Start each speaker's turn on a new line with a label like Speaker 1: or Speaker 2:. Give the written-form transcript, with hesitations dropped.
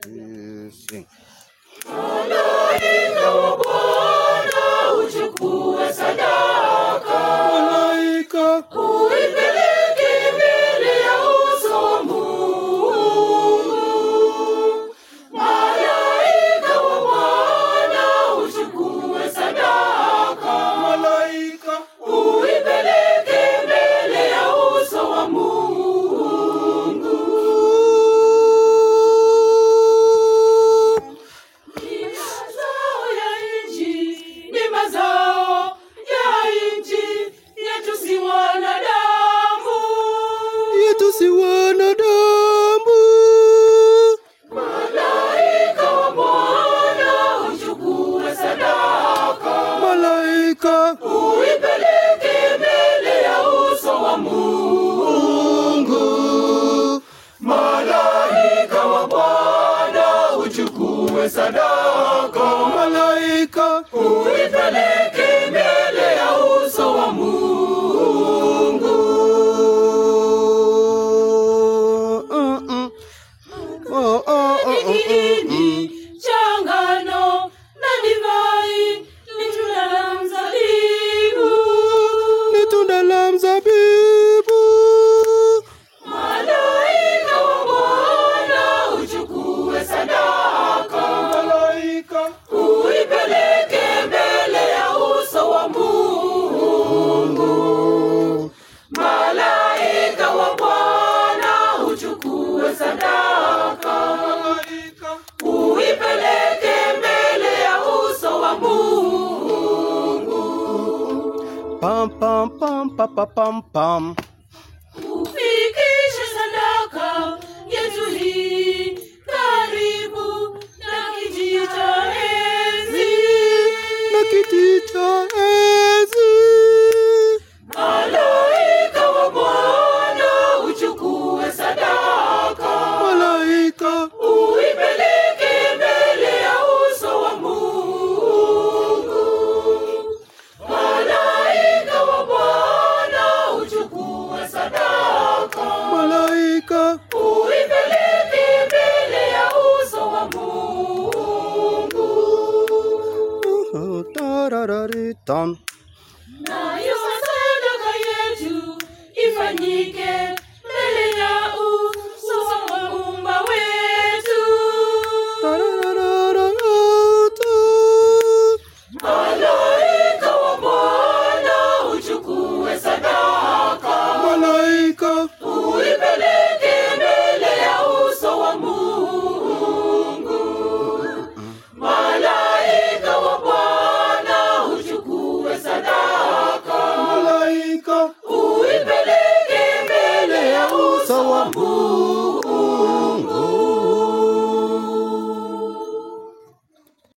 Speaker 1: Sing.
Speaker 2: Malaika wa Bwana uchukue sadaka.
Speaker 1: Malaika
Speaker 2: uipeleke mbele ya uso wa Mungu. Malaika wa Bwana uchukue sadaka.
Speaker 1: Malaika
Speaker 2: uipeleke mbele ya uso wa Mungu. Mazao ya nchi ni mazao ya nchi yetu, si wanadamu.
Speaker 1: yetu si wanadamu.
Speaker 2: Malaika wa Bwana uchukue sadaka.
Speaker 1: Malaika
Speaker 2: uipeleke mbele ya uso wa Mungu. Malaika wa Bwana uchukue sadaka.
Speaker 1: malaika
Speaker 2: uipeleke mbele ya uso wa Mungu. Hiki changano na divai ni tunda la mzabibu.
Speaker 1: ni tunda la mzabibu.
Speaker 2: Malaika wa Bwana uchukue sadaka.
Speaker 1: Malaika
Speaker 2: uipeleke mbele ya uso wa Mungu. Malaika wa Bwana uchukue sadaka.
Speaker 1: malaika
Speaker 2: uipeleke mbele ya uso wa Mungu.
Speaker 1: pam pam pam pam pam pam pam.
Speaker 2: Ufikishe sadaka yetu hii karibu na kiti cha enzi.
Speaker 1: Na kiti cha enzi.
Speaker 2: Malaika wa Bwana uchukue sadaka.
Speaker 1: Malaika
Speaker 2: uipeleke mbele ya uso wa Mungu. Malaika wa Bwana uchukue sadaka.
Speaker 1: malaika
Speaker 2: uipeleke mbele ya uso wa Mungu.
Speaker 1: tarararitam.
Speaker 2: Nayo sadaka yetu ifanyike